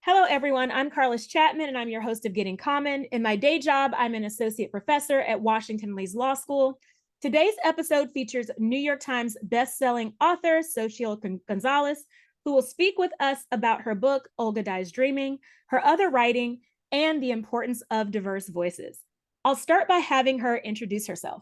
Hello, everyone. I'm Carliss Chatman, and I'm your host of Getting Common. In my day job, I'm an associate professor at Washington Lee's Law School. Today's episode features New York Times bestselling author Xochitl Gonzalez, who will speak with us about her book, Olga Dies Dreaming, her other writing, and the importance of diverse voices. I'll start by having her introduce herself.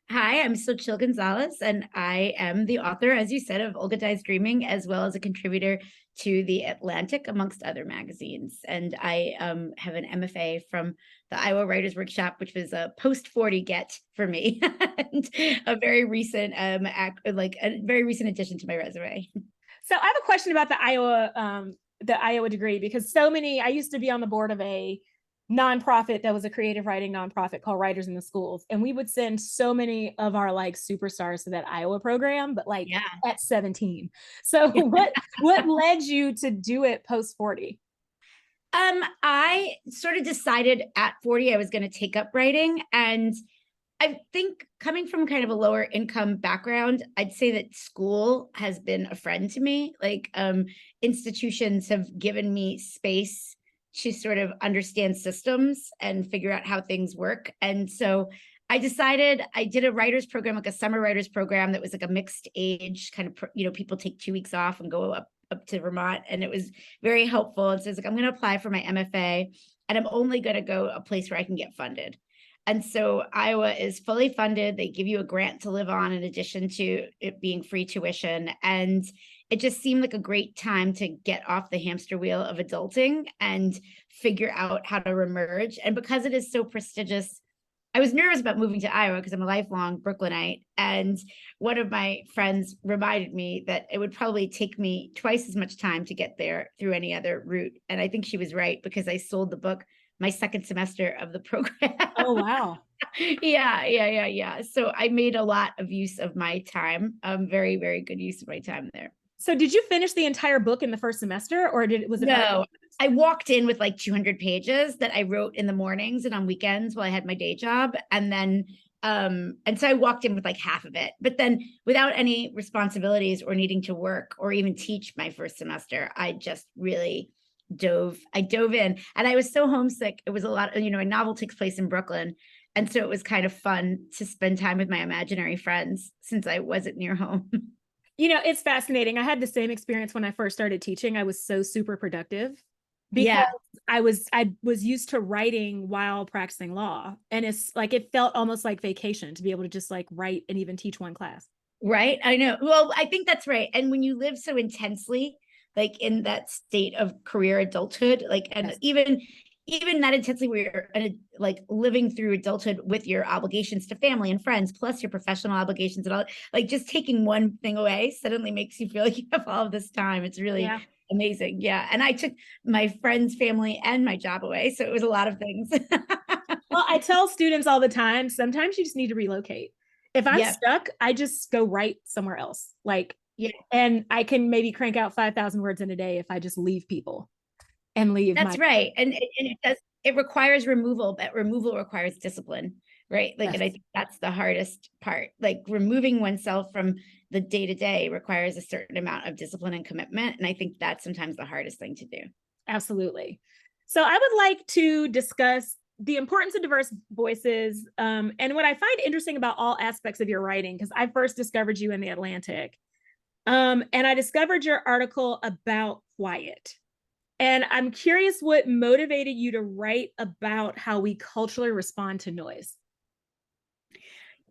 Hi, I'm Xochitl Gonzalez, and I am the author, as you said, of Olga Dies Dreaming, as well as a contributor to The Atlantic, amongst other magazines. And I have an MFA from the Iowa Writers Workshop, which was a post-40 get for me, and a very recent, a very recent addition to my resume. So I have a question about the Iowa degree, because I used to be on the board of a nonprofit that was a creative writing nonprofit called Writers in the Schools, and we would send so many of our superstars to that Iowa program, but at 17. So what led you to do it post 40? I sort of decided at 40 I was going to take up writing, and I think coming from kind of a lower income background, I'd say that school has been a friend to me. Institutions have given me space to sort of understand systems and figure out how things work. And so I decided I did a writer's program, like a summer writer's program that was like a mixed age kind of, people take 2 weeks off and go up to Vermont. And it was very helpful. And so it's like, I'm going to apply for my MFA, and I'm only going to go a place where I can get funded. And so Iowa is fully funded. They give you a grant to live on in addition to it being free tuition. And it just seemed like a great time to get off the hamster wheel of adulting and figure out how to remerge. And because it is so prestigious, I was nervous about moving to Iowa because I'm a lifelong Brooklynite. And one of my friends reminded me that it would probably take me twice as much time to get there through any other route. And I think she was right, because I sold the book my second semester of the program. Oh, wow. Yeah. So I made a lot of use of my time. Very, very good use of my time there. So did you finish the entire book in the first semester, or was it? No, I walked in with like 200 pages that I wrote in the mornings and on weekends while I had my day job. And then, and so I walked in with like half of it, but then without any responsibilities or needing to work or even teach my first semester, I just really dove in, and I was so homesick. It was a lot, my novel takes place in Brooklyn. And so it was kind of fun to spend time with my imaginary friends since I wasn't near home. It's fascinating. I had the same experience when I first started teaching. I was so super productive because I was used to writing while practicing law. And it's like, it felt almost like vacation to be able to just write and even teach one class. Right. I know. Well, I think that's right. And when you live so intensely, in that state of career adulthood, and yes, even that intensely where you're living through adulthood with your obligations to family and friends, plus your professional obligations and all, just taking one thing away suddenly makes you feel like you have all of this time. It's really amazing. Yeah. And I took my friends, family, and my job away. So it was a lot of things. Well, I tell students all the time, sometimes you just need to relocate. If I'm stuck, I just go write somewhere else. And I can maybe crank out 5,000 words in a day if I just leave people and leave. That's right. And it requires removal, but removal requires discipline, right? Yes. And I think that's the hardest part. Removing oneself from the day-to-day requires a certain amount of discipline and commitment. And I think that's sometimes the hardest thing to do. Absolutely. So I would like to discuss the importance of diverse voices, and what I find interesting about all aspects of your writing, because I first discovered you in The Atlantic. And I discovered your article about quiet. And I'm curious what motivated you to write about how we culturally respond to noise.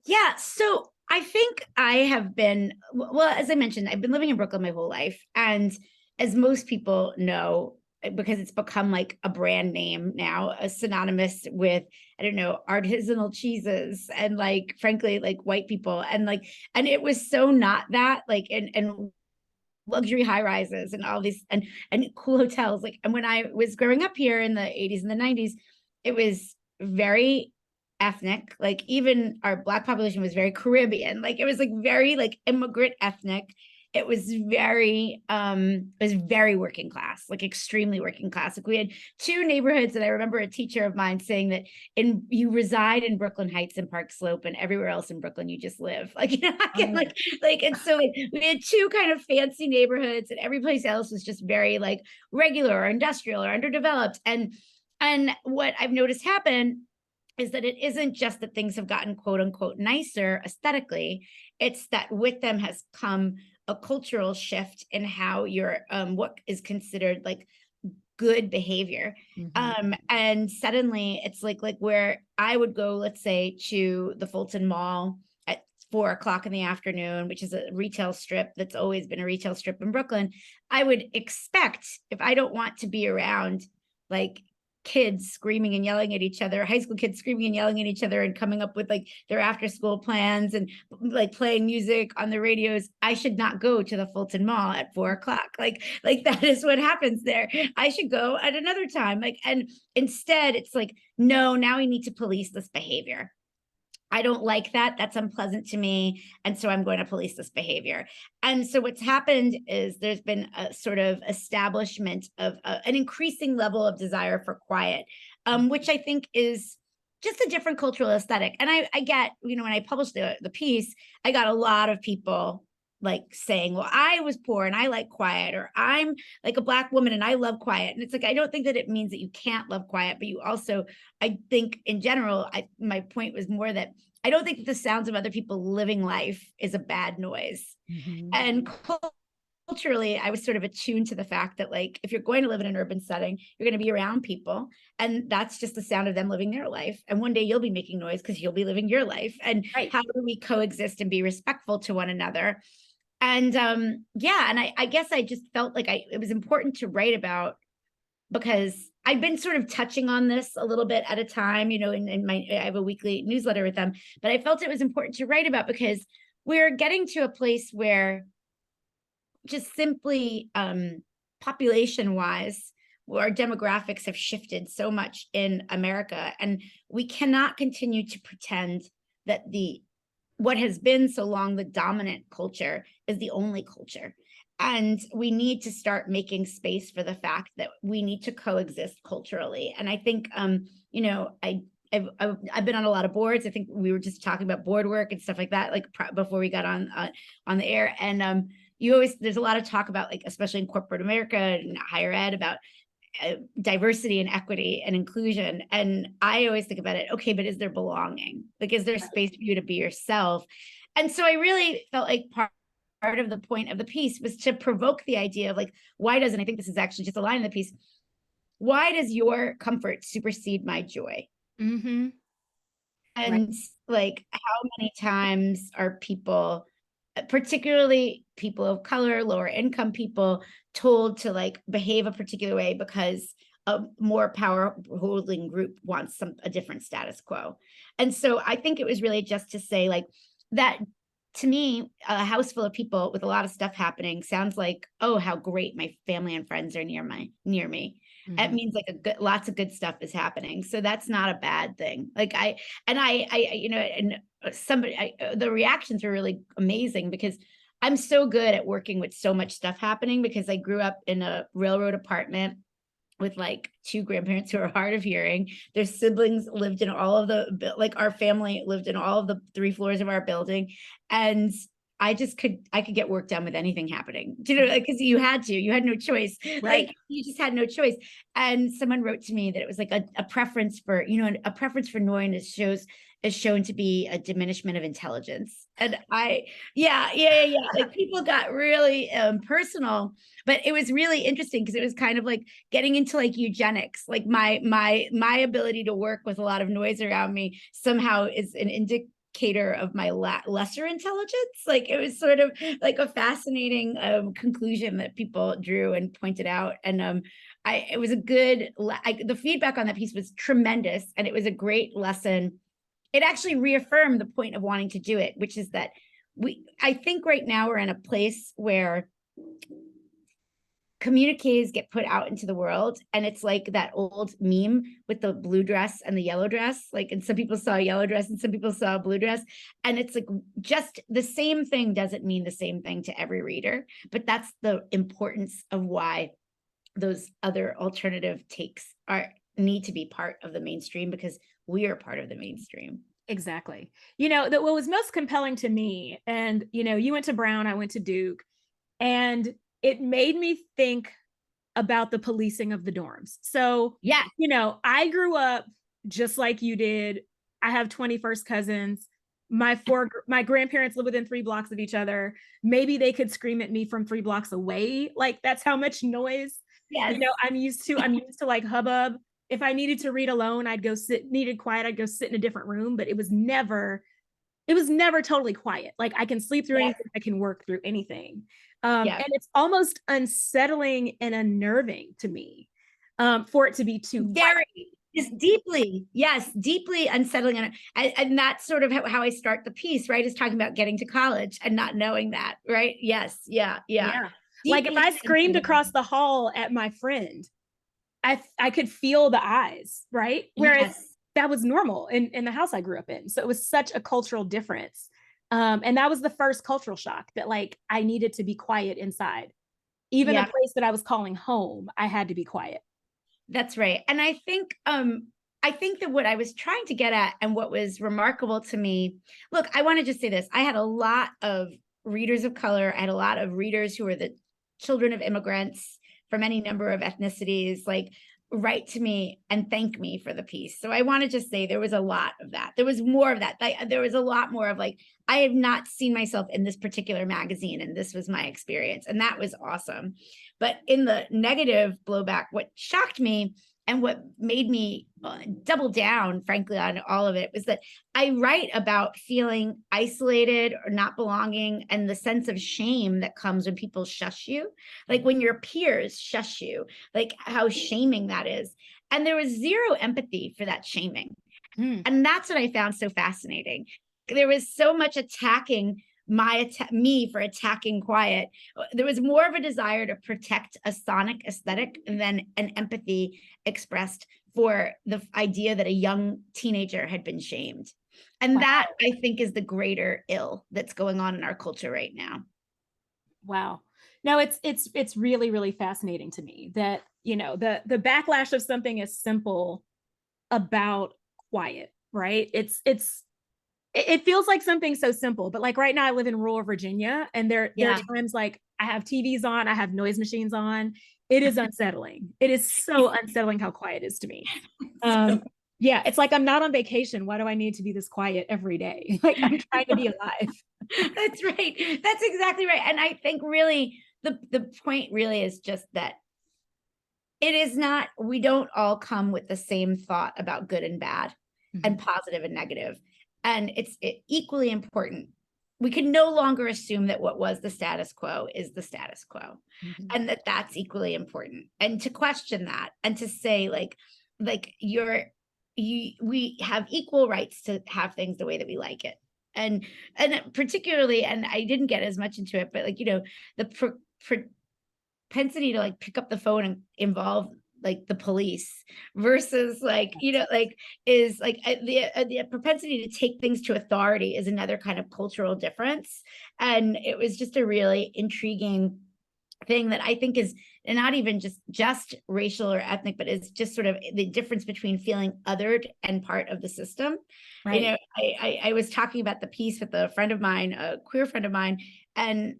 Yeah, so I think I have been, well, as I mentioned, I've been living in Brooklyn my whole life. And as most people know, because it's become like a brand name now, synonymous with, I don't know, artisanal cheeses and frankly, white people. And it was so not that, and luxury high rises and all these and cool hotels. And when I was growing up here in the 80s and the 90s, it was very ethnic. Even our Black population was very Caribbean. It was very immigrant ethnic. it was very working class, like extremely working class. Like we had two neighborhoods, and I remember a teacher of mine saying that you reside in Brooklyn Heights and Park Slope, and everywhere else in Brooklyn you just live. Like, you know, and so like, we had two kind of fancy neighborhoods, and every place else was just very like regular or industrial or underdeveloped. And what I've noticed happen is that it isn't just that things have gotten quote unquote nicer aesthetically, it's that with them has come a cultural shift in how you're what is considered like good behavior. And suddenly it's like where I would go, let's say, to the Fulton Mall at 4 o'clock in the afternoon, which is a retail strip that's always been a retail strip in Brooklyn. I would expect, if I don't want to be around like kids screaming and yelling at each other, high school kids screaming and yelling at each other and coming up with like their after school plans and like playing music on the radios, I should not go to the Fulton Mall at 4 o'clock. Like that is what happens there. I should go at another time. Like, and instead it's like, no, now we need to police this behavior. I don't like that. That's unpleasant to me. And so I'm going to police this behavior. And so what's happened is there's been a sort of establishment of an increasing level of desire for quiet, which I think is just a different cultural aesthetic. And I get, you know, when I published the piece, I got a lot of people like saying, well, I was poor and I like quiet, or I'm like a Black woman and I love quiet. And it's like, I don't think that it means that you can't love quiet, but you also, I think in general, my point was more that I don't think that the sounds of other people living life is a bad noise. And culturally, I was sort of attuned to the fact that like, if you're going to live in an urban setting, you're going to be around people, and that's just the sound of them living their life. And one day you'll be making noise because you'll be living your life. And how do we coexist and be respectful to one another? And yeah, and I guess I just felt like it was important to write about, because I've been sort of touching on this a little bit at a time, you know, I have a weekly newsletter with them, but I felt it was important to write about because we're getting to a place where just simply population wise, our demographics have shifted so much in America, and we cannot continue to pretend that what has been so long the dominant culture is the only culture. And we need to start making space for the fact that we need to coexist culturally. And I think, you know, I've been on a lot of boards. I think we were just talking about board work and stuff like that, like before we got on the air. And there's a lot of talk about, like, especially in corporate America and higher ed, about diversity and equity and inclusion. And I always think about it, okay, but is there belonging? Like, is there space for you to be yourself? And so I really felt like part of the point of the piece was to provoke the idea of like, why doesn't, I think this is actually just a line in the piece, why does your comfort supersede my joy? And like, how many times are people, particularly people of color, lower income people, told to like behave a particular way because a more power holding group wants a different status quo? And so I think it was really just to say like that, to me, a house full of people with a lot of stuff happening sounds like, oh, how great my family and friends are near me. It means like lots of good stuff is happening. So that's not a bad thing. Like I you know, and the reactions were really amazing, because I'm so good at working with so much stuff happening, because I grew up in a railroad apartment with like two grandparents who are hard of hearing. Their siblings lived in all of like our family lived in all of the 3 floors of our building. And I could get work done with anything happening, you know, because you had no choice. Like you just had no choice. And someone wrote to me that it was like a preference for, you know, a preference for noise is shown to be a diminishment of intelligence. And yeah. Like people got really personal, but it was really interesting because it was kind of like getting into like eugenics. Like my ability to work with a lot of noise around me somehow is an indicator of my lesser intelligence. Like it was sort of like a fascinating conclusion that people drew and pointed out. And it was a good, the feedback on that piece was tremendous, and it was a great lesson. It actually reaffirmed the point of wanting to do it, which is that I think right now we're in a place where communiques get put out into the world, and it's like that old meme with the blue dress and the yellow dress, like, and some people saw a yellow dress and some people saw a blue dress, and it's like just the same thing doesn't mean the same thing to every reader, but that's the importance of why those other alternative takes need to be part of the mainstream, because we are part of the mainstream. Exactly. That what was most compelling to me, and you went to Brown, I went to Duke, and it made me think about the policing of the dorms. So, yeah, I grew up just like you did. I have 21st cousins. My grandparents live within 3 blocks of each other. Maybe they could scream at me from 3 blocks away. Like, that's how much noise. yes. I'm used to like hubbub. If I needed to read alone, needed quiet, I'd go sit in a different room, but it was never totally quiet. Like, I can sleep through anything, I can work through anything. And it's almost unsettling and unnerving to me for it to be too very just deeply unsettling. And that's sort of how I start the piece, right? Is talking about getting to college and not knowing that, right? Yes. Yeah. Like, if I screamed across the hall at my friend, I could feel the eyes, right? Whereas that was normal in the house I grew up in. So it was such a cultural difference. And that was the first cultural shock, that like I needed to be quiet inside. Even the place that I was calling home, I had to be quiet. That's right. And I think that what I was trying to get at, and what was remarkable to me, look, I want to just say this. I had a lot of readers of color. I had a lot of readers who were the children of immigrants from any number of ethnicities, like, write to me and thank me for the piece. So I want to just say there was a lot of that. There was more of that. There was a lot more of like, I have not seen myself in this particular magazine, and this was my experience. And that was awesome. But in the negative blowback, what shocked me and what made me double down, frankly, on all of it, was that I write about feeling isolated or not belonging, and the sense of shame that comes when people shush you, like when your peers shush you, like how shaming that is. And there was zero empathy for that shaming. And that's what I found so fascinating. There was so much attacking me for attacking quiet. There was more of a desire to protect a sonic aesthetic than an empathy expressed for the idea that a young teenager had been shamed. And that, I think, is the greater ill that's going on in our culture right now. Wow. No, it's really, really fascinating to me that, the backlash of something as simple about quiet, right? It feels like something so simple, but like right now I live in rural Virginia, and there are times like I have TVs on, I have noise machines on. It is unsettling. It is so unsettling how quiet it is to me. Yeah, it's like I'm not on vacation. Why do I need to be this quiet every day? Like, I'm trying to be alive. That's right. That's exactly right. And I think really the point really is just that it is not, we don't all come with the same thought about good and bad, and positive and negative. And it's equally important. We can no longer assume that what was the status quo is the status quo, and that that's equally important. And to question that, and to say we have equal rights to have things the way that we like it. And particularly, and I didn't get as much into it, but like, the propensity to like pick up the phone and involve like the police versus like, is like the propensity to take things to authority is another kind of cultural difference. And it was just a really intriguing thing that I think is not even just racial or ethnic, but it's just sort of the difference between feeling othered and part of the system. Right. I was talking about the piece with a friend of mine, a queer friend of mine, and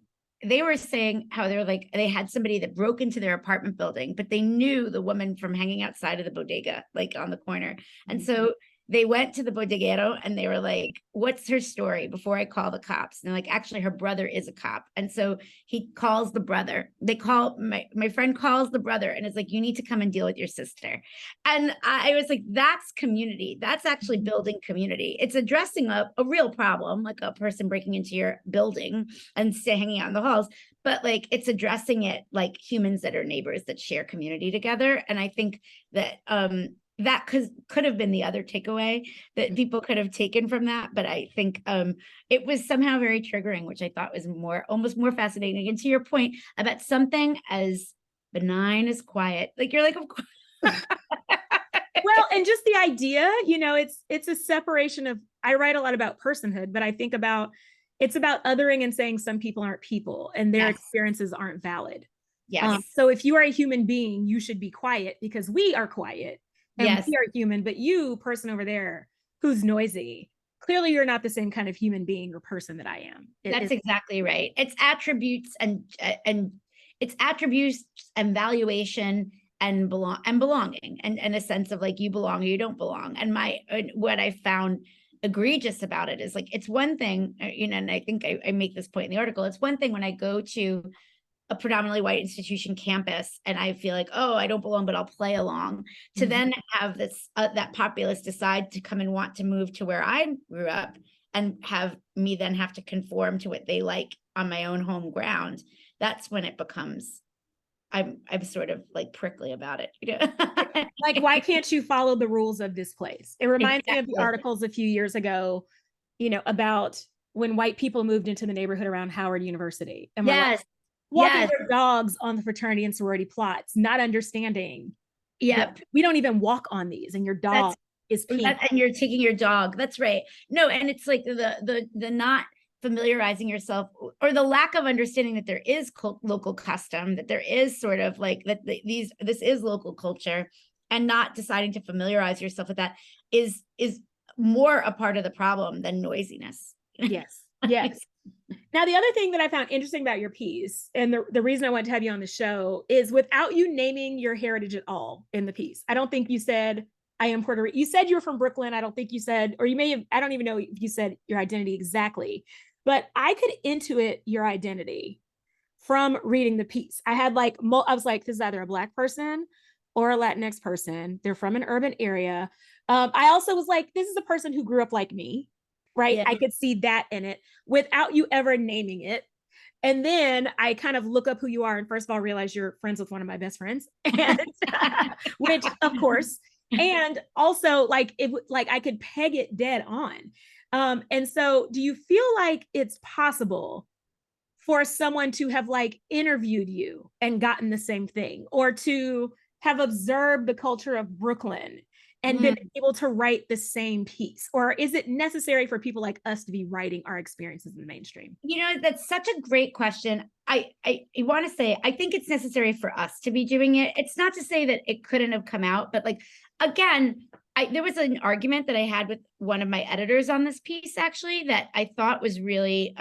they were saying how they had somebody that broke into their apartment building, but they knew the woman from hanging outside of the bodega, like on the corner. And so they went to the bodeguero and they were like, what's her story before I call the cops? And they're like, actually, her brother is a cop. And so he calls the brother. My friend calls the brother and is like, you need to come and deal with your sister. And I was like, that's community. That's actually building community. It's addressing a real problem, like a person breaking into your building and hanging out in the halls. But like, it's addressing it like humans that are neighbors that share community together. And I think that that could have been the other takeaway that people could have taken from that. But I think it was somehow very triggering, which I thought was almost more fascinating. And to your point about something as benign as quiet. Like, you're like, of course. Well, and just the idea, it's a separation of, I write a lot about personhood, but I think about, it's about othering and saying some people aren't people and their experiences aren't valid. Yes. So if you are a human being, you should be quiet because we are quiet and we are human, but you, person over there who's noisy, clearly you're not the same kind of human being or person that I am. That's exactly right. It's attributes and it's attributes and valuation and belonging and a sense of like, you belong or you don't belong. And what I found egregious about it is like, it's one thing, and I think I make this point in the article. It's one thing when I go to a predominantly white institution campus and I feel like, oh, I don't belong, but I'll play along, to then have this that populace decide to come and want to move to where I grew up and have me then have to conform to what they like on my own home ground. That's when it becomes, I'm sort of like prickly about it. Like, why can't you follow the rules of this place? It reminds me of the articles a few years ago, about when white people moved into the neighborhood around Howard University. And walking their dogs on the fraternity and sorority plots, not understanding. We don't even walk on these, and your dog is pink. And you're taking your dog. That's right. No, and it's like the not familiarizing yourself, or the lack of understanding that there is local custom, that there is sort of like that this is local culture, and not deciding to familiarize yourself with that is more a part of the problem than noisiness. Yes. Now, the other thing that I found interesting about your piece, and the reason I wanted to have you on the show, is without you naming your heritage at all in the piece. I don't think you said, I am Puerto Rican. You said you were from Brooklyn. I don't think you said, or you may have, I don't even know if you said your identity exactly, but I could intuit your identity from reading the piece. I was like, this is either a Black person or a Latinx person. They're from an urban area. I also was like, this is a person who grew up like me. Right. Yeah. I could see that in it without you ever naming it. And then I kind of look up who you are. And first of all, realize you're friends with one of my best friends, and, which of course, and also like I could peg it dead on. And so do you feel like it's possible for someone to have like interviewed you and gotten the same thing, or to have observed the culture of Brooklyn and been able to write the same piece? Or is it necessary for people like us to be writing our experiences in the mainstream? That's such a great question. I want to say, I think it's necessary for us to be doing it. It's not to say that it couldn't have come out, but like, again, there was an argument that I had with one of my editors on this piece, actually, that I thought was really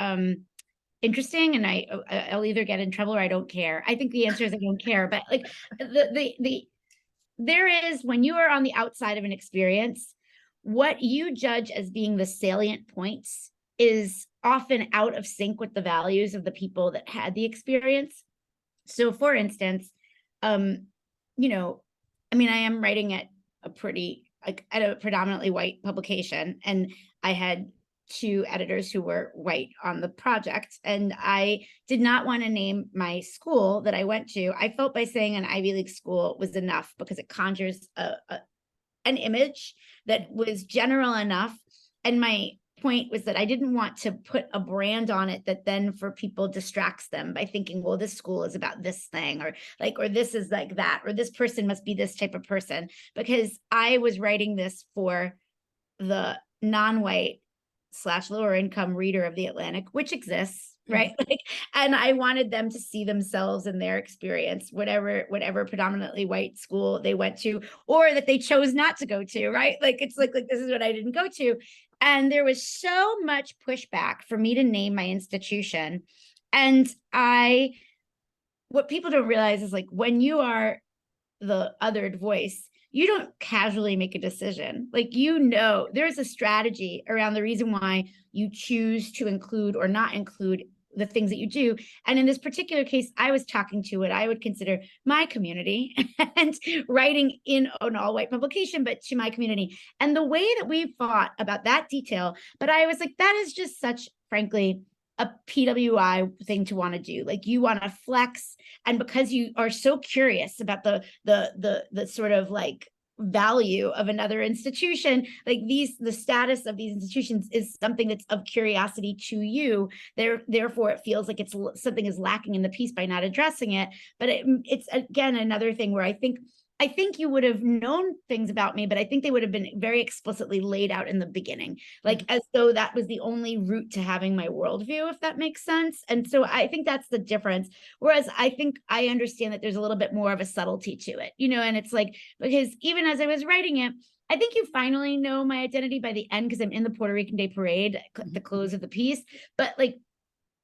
interesting. And I'll either get in trouble or I don't care. I think the answer is I don't care. But like there is, when you are on the outside of an experience, what you judge as being the salient points is often out of sync with the values of the people that had the experience. So for instance, I am writing at a predominantly white publication, and I had two editors who were white on the project, and I did not want to name my school that I went to. I felt by saying an Ivy League school was enough because it conjures an image that was general enough. And my point was that I didn't want to put a brand on it that then for people distracts them by thinking, well, this school is about this thing, or this is like that, or this person must be this type of person, because I was writing this for the non-white / lower income reader of the Atlantic, which exists, right? And I wanted them to see themselves in their experience, whatever predominantly white school they went to, or that they chose not to go to, right? It's like this is what I didn't go to. And there was so much pushback for me to name my institution. And what people don't realize is like, when you are the othered voice, you don't casually make a decision. There's a strategy around the reason why you choose to include or not include the things that you do. And in this particular case, I was talking to what I would consider my community and writing in an all-white publication, but to my community. And the way that we fought about that detail, but I was like, that is just such, frankly, a PWI thing to want to do. Like, you want to flex, and because you are so curious about the sort of like value of another institution, like the status of these institutions is something that's of curiosity to you. Therefore, it feels like it's something is lacking in the piece by not addressing it. But it's again another thing where I think you would have known things about me, but I think they would have been very explicitly laid out in the beginning, like as though that was the only route to having my worldview, if that makes sense. And so I think that's the difference. Whereas I think I understand that there's a little bit more of a subtlety to it, and it's like, because even as I was writing it, I think you finally know my identity by the end, because I'm in the Puerto Rican Day Parade at the close of the piece. But like,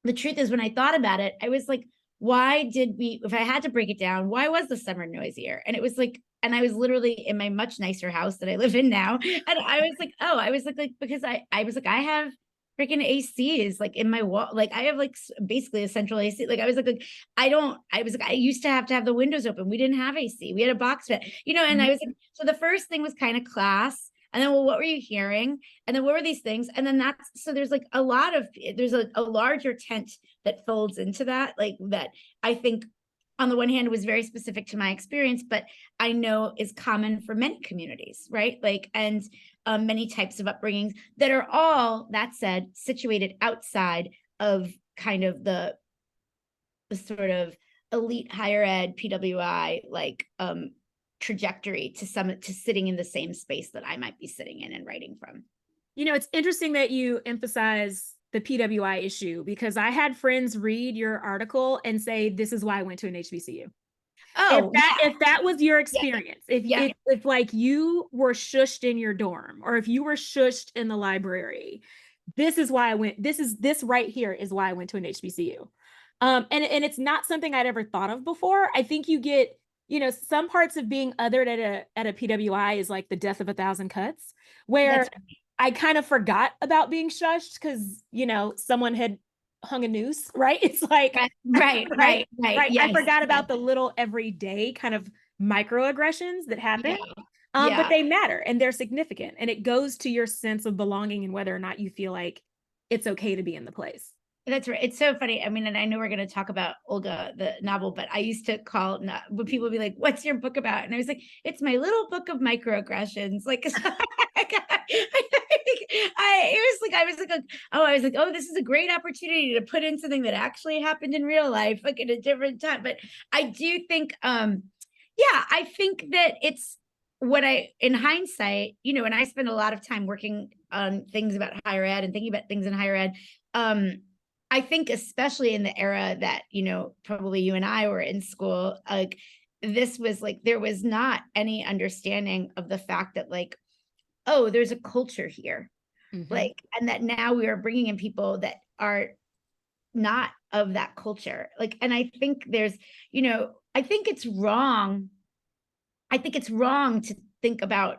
the truth is, when I thought about it, I was like, why did we, if I had to break it down, why was the summer noisier? And it was like, and I was literally in my much nicer house that I live in now. And I was like, oh, I was like, because I was like, I have freaking ACs like in my wall. Like I have like basically a central AC. Like I was like, I used to have the windows open. We didn't have AC. We had a box bed, and I was like, so the first thing was kind of class. And then, well, what were you hearing? And then what were these things? And then so there's like there's a larger tent that folds into that, like that I think on the one hand was very specific to my experience, but I know is common for many communities, right? Like, and many types of upbringings that are all, that said, situated outside of kind of the sort of elite higher ed PWI, like, trajectory to sitting in the same space that I might be sitting in and writing from. It's interesting that you emphasize the PWI issue, because I had friends read your article and say, this is why I went to an HBCU. Oh, if that was your experience, yeah. if like you were shushed in your dorm, or if you were shushed in the library, this is why I went, this right here is why I went to an HBCU. And it's not something I'd ever thought of before. I think you get, some parts of being othered at a PWI is like the death of a thousand cuts, where I kind of forgot about being shushed because, someone had hung a noose, right? It's like, right. Yes. I forgot about the little everyday kind of microaggressions that happen, but they matter and they're significant, and it goes to your sense of belonging and whether or not you feel like it's okay to be in the place. That's right. It's so funny. I mean, and I know we're going to talk about Olga, the novel, but I used to when people would be like, what's your book about? And I was like, it's my little book of microaggressions. Like, I was like, oh, this is a great opportunity to put in something that actually happened in real life, like at a different time. But I do think, I think that it's in hindsight, and I spend a lot of time working on things about higher ed and thinking about things in higher ed. I think especially in the era that, probably you and I were in school, like this was like, there was not any understanding of the fact that like, oh, there's a culture here. Like, and that now we are bringing in people that are not of that culture. Like, and I think there's, I think it's wrong. I think it's wrong to think about,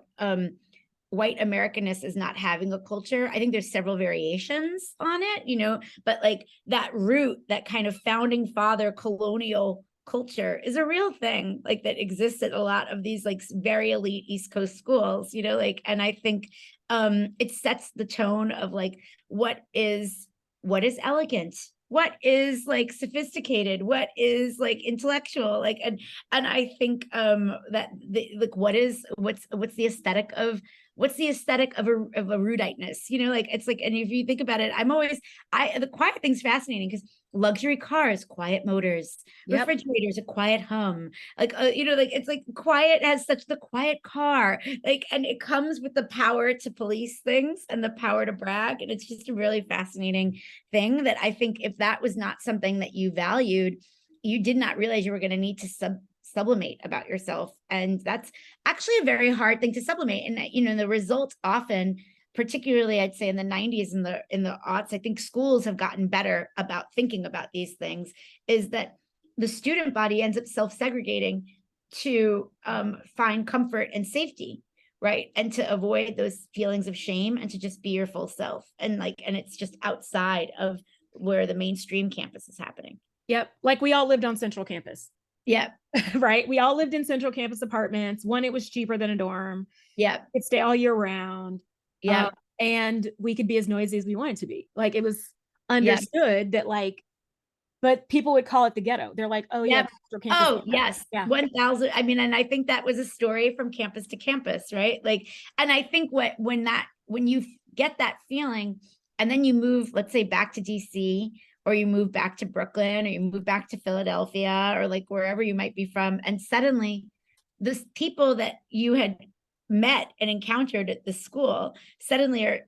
white Americanness is not having a culture. I think there's several variations on it, but like that root, that kind of founding father colonial culture is a real thing, like that exists at a lot of these like very elite East Coast schools, like, and I think it sets the tone of like, what is elegant, what is like sophisticated, what is like intellectual, like, and I think that like what's the aesthetic of a eruditeness, like it's like, and if you think about it, the quiet thing's fascinating because luxury cars, quiet motors, refrigerators, a quiet hum, like like it's like quiet has such the quiet car, like, and it comes with the power to police things and the power to brag, and it's just a really fascinating thing that I think if that was not something that you valued, you did not realize you were going to need to sublimate about yourself. And that's actually a very hard thing to sublimate. And the result often, particularly I'd say in the 90s and in the aughts, I think schools have gotten better about thinking about these things, is that the student body ends up self-segregating to find comfort and safety, right? And to avoid those feelings of shame and to just be your full self. And it's just outside of where the mainstream campus is happening. Yep. Like we all lived on Central Campus. Yeah. Right. We all lived in Central Campus apartments. One, it was cheaper than a dorm. Yeah. Could stay all year round. Yeah. And we could be as noisy as we wanted to be. Like it was understood that like but people would call it the ghetto. They're like, oh yeah, Yep. Pastoral campus. Oh, yes. Yeah. 1000. I mean, and I think that was a story from campus to campus, right? Like, and I think when you get that feeling and then you move, let's say back to DC, or you move back to Brooklyn, or you move back to Philadelphia, or like wherever you might be from, and suddenly this people that you had met and encountered at the school suddenly are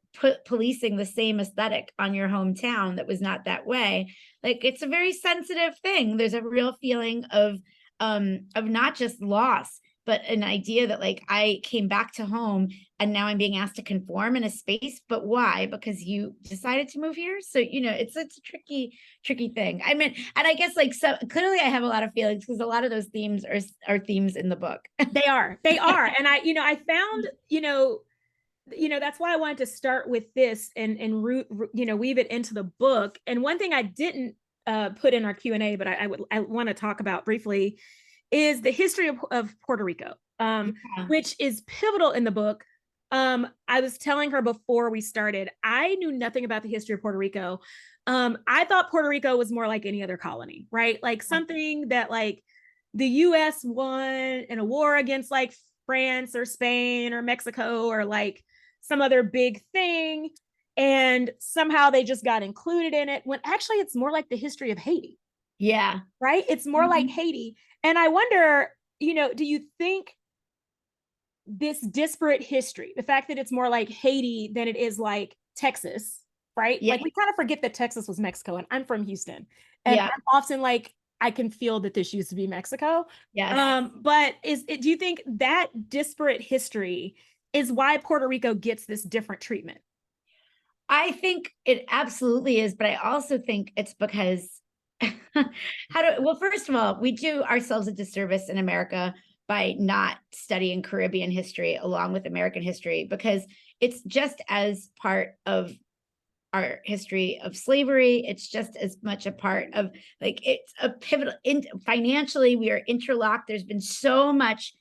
policing the same aesthetic on your hometown that was not that way. Like, it's a very sensitive thing. There's a real feeling of not just loss, but an idea that like I came back to home and now I'm being asked to conform in a space. But why? Because you decided to move here. So, it's a tricky thing. I mean, and I guess like, so clearly I have a lot of feelings because a lot of those themes are themes in the book. They are. And I found, that's why I wanted to start with this and weave it into the book. And one thing I didn't put in our Q&A, but I want to talk about briefly, is the history of Puerto Rico, which is pivotal in the book. I was telling her before we started, I knew nothing about the history of Puerto Rico. I thought Puerto Rico was more like any other colony, right? Like something that like the US won in a war against like France or Spain or Mexico or like some other big thing. And somehow they just got included in it, when actually it's more like the history of Haiti. Yeah. Right? It's more like Haiti. And I wonder, do you think this disparate history, the fact that it's more like Haiti than it is like Texas, right? Yeah. Like we kind of forget that Texas was Mexico, and I'm from Houston. And I'm often like, I can feel that this used to be Mexico. Yeah. But do you think that disparate history is why Puerto Rico gets this different treatment? I think it absolutely is, but I also think it's because well, first of all, we do ourselves a disservice in America by not studying Caribbean history along with American history, because it's just as part of our history of slavery. It's just as much a part of, like, it's a pivotal financially, we are interlocked. There's been so much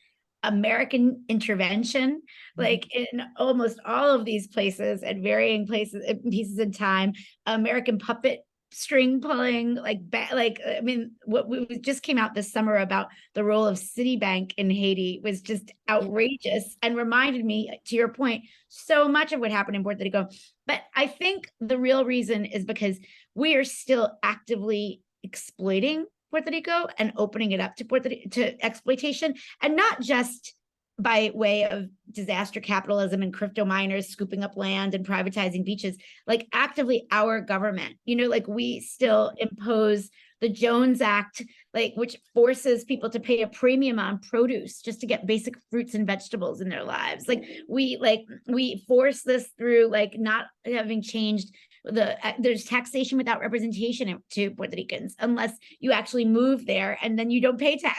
American intervention, like in almost all of these places at varying places, pieces in time, American puppet string pulling, I mean, what we just came out this summer about the role of Citibank in Haiti was just outrageous and reminded me, to your point, so much of what happened in Puerto Rico. But I think the real reason is because we are still actively exploiting Puerto Rico and opening it up to exploitation, and not just by way of disaster capitalism and crypto miners scooping up land and privatizing beaches. Like, actively our government, like we still impose the Jones Act, like, which forces people to pay a premium on produce just to get basic fruits and vegetables in their lives. Like we force this through, like, not having changed there's taxation without representation to Puerto Ricans unless you actually move there, and then you don't pay tax.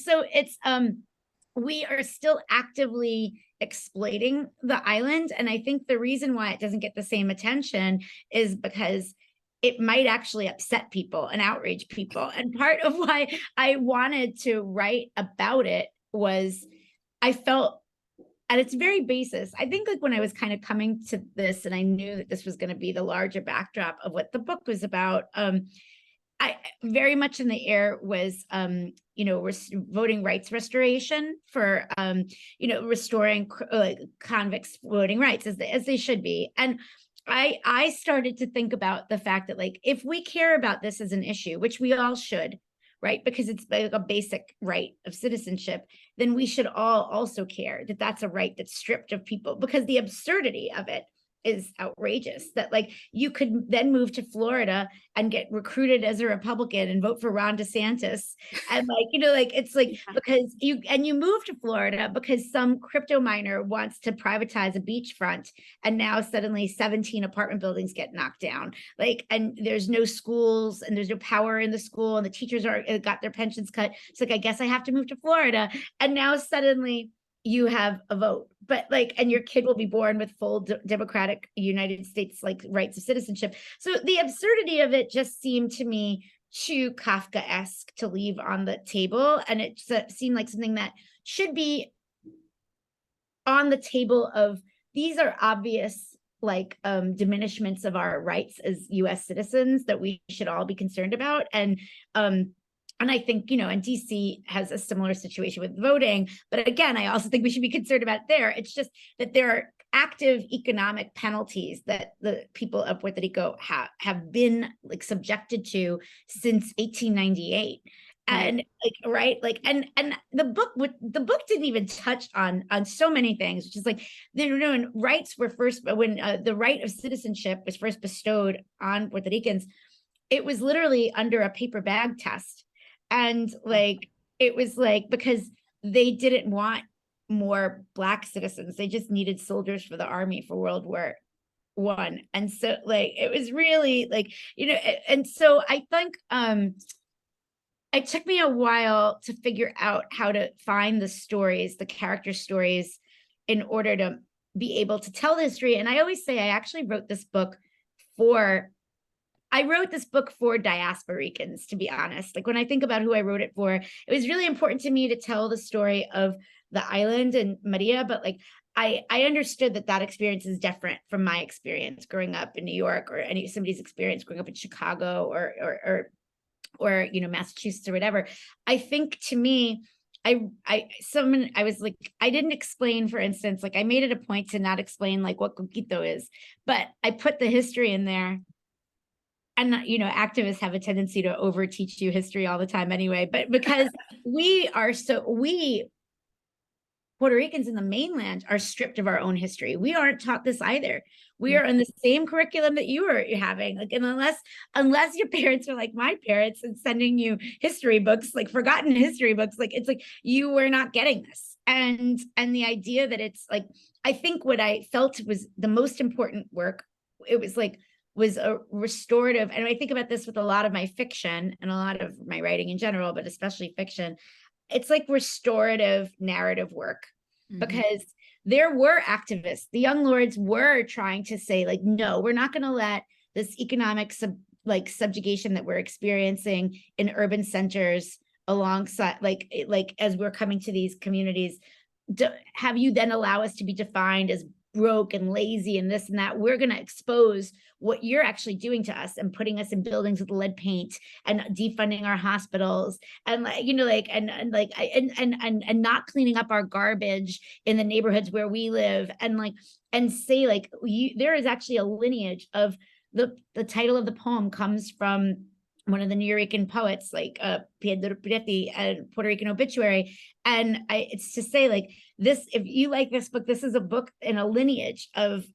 So it's we are still actively exploiting the island. And I think the reason why it doesn't get the same attention is because it might actually upset people and outrage people. And part of why I wanted to write about it was I felt, at its very basis, I think, like, when I was kind of coming to this and I knew that this was going to be the larger backdrop of what the book was about, I very much in the air was, voting rights restoration for, restoring convicts' voting rights as they should be. And I started to think about the fact that, like, if we care about this as an issue, which we all should, right, because it's like a basic right of citizenship, then we should all also care that that's a right that's stripped of people, because the absurdity of it is outrageous. That, like, you could then move to Florida and get recruited as a Republican and vote for Ron DeSantis, and it's like, because you move to Florida because some crypto miner wants to privatize a beachfront, and now suddenly 17 apartment buildings get knocked down, and there's no schools and there's no power in the school, and the teachers got their pensions cut. It's like, I guess I have to move to Florida, and now suddenly you have a vote, but and your kid will be born with full democratic United States rights of citizenship. So the absurdity of it just seemed to me too Kafkaesque to leave on the table, and it seemed like something that should be on the table of, these are obvious diminishments of our rights as US citizens that we should all be concerned about. And I think, and DC has a similar situation with voting. But again, I also think we should be concerned about there. It's just that there are active economic penalties that the people of Puerto Rico have been like subjected to since 1898. And and the book didn't even touch on so many things, which is like, when rights were first, when the right of citizenship was first bestowed on Puerto Ricans, it was literally under a paper bag test. And it was because they didn't want more Black citizens. They just needed soldiers for the army for World War I. And so it was really and so I think it took me a while to figure out how to find the stories, the character stories, in order to be able to tell the history. And I always say I actually wrote this book for diasporicans, to be honest. Like when I think about who I wrote it for, it was really important to me to tell the story of the island and Maria, but I understood that experience is different from my experience growing up in New York, or somebody's experience growing up in Chicago or Massachusetts or whatever. I think to me, I didn't explain, for instance, I made it a point to not explain what coquito is, but I put the history in there. And activists have a tendency to over teach you history all the time anyway, but because we Puerto Ricans in the mainland are stripped of our own history. We aren't taught this either. We are in the same curriculum that you're having. And unless your parents are like my parents and sending you history books, forgotten history books, it's you were not getting this. And the idea that it's I think what I felt was the most important work, it was a restorative. And I think about this with a lot of my fiction and a lot of my writing in general, but especially fiction. It's restorative narrative work, because there were activists. The Young Lords were trying to say no, we're not going to let this economic subjugation that we're experiencing in urban centers alongside as we're coming to these communities, have you then allow us to be defined as broke and lazy and this and that. We're going to expose what you're actually doing to us and putting us in buildings with lead paint and defunding our hospitals and and not cleaning up our garbage in the neighborhoods where we live, and say there is actually a lineage of the title of the poem comes from one of the New Rican poets, Pedro Preti, and Puerto Rican Obituary. And it's to say this, if you like this book, this is a book in a lineage of